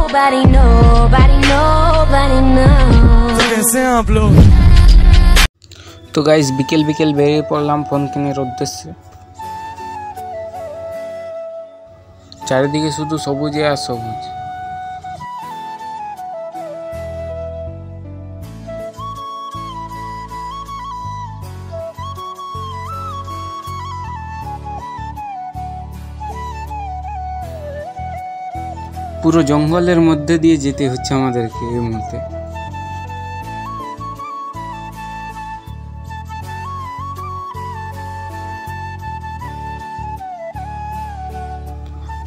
Nobody knows. कैसे हैं आप लोग? तो गाइस বিকেল বিকেল বেরিয়ে পড়লাম ফোন কেনার উদ্দেশ্যে। চারিদিকে শুধু সবুজে আর সবুজ। পুরো জঙ্গলের মধ্যে দিয়ে যেতে হচ্ছে আমাদেরকে এই মুহূর্তে।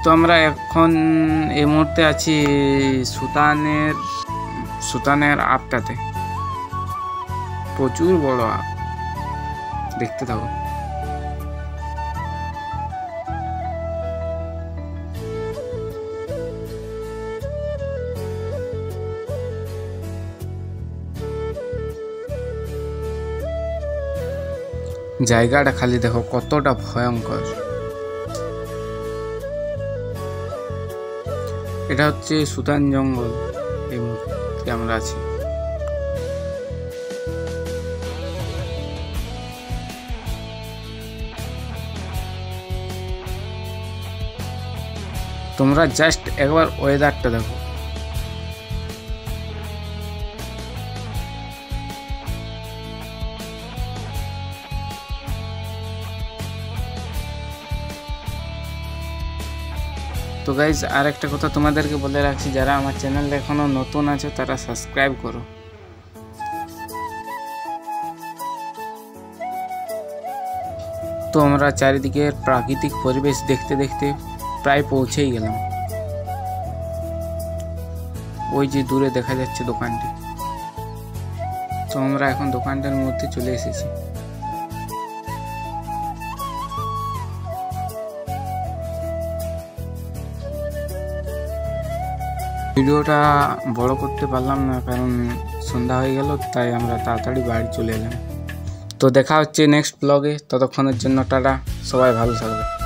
তো আমরা এখন এই মুহূর্তে আছি সুতানের আপটাতে। প্রচুর বড় আপ, দেখতে থাকো। জায়গাটা খালি দেখো কতটা ভয়ঙ্কর। এটা হচ্ছে সুতান জঙ্গল, এই মুহূর্তে আমরা আছি। তোমরা জাস্ট একবার ওয়েদারটা দেখো। তো গাইজ আর একটা কথা তোমাদেরকে বলে রাখছি, যারা আমার চ্যানেলে এখনো নতুন আছে তারা সাবস্ক্রাইব করো। তো আমরা চারিদিকে প্রাকৃতিক পরিবেশ দেখতে দেখতে প্রায় পৌঁছেই গেলাম। ওই যে দূরে দেখা যাচ্ছে দোকানটি। তো আমরা এখন দোকানটার মধ্যে চলে এসেছি। ভিডিওটা বড় করতে পারলাম না, কারণ সন্ধ্যা হয়ে গেল, তাই আমরা তাড়াতাড়ি বাড়ি চলে এলাম। তো দেখা হচ্ছে নেক্সট ব্লগে, ততক্ষণের জন্য টাটা, সবাই ভালো থাকবে।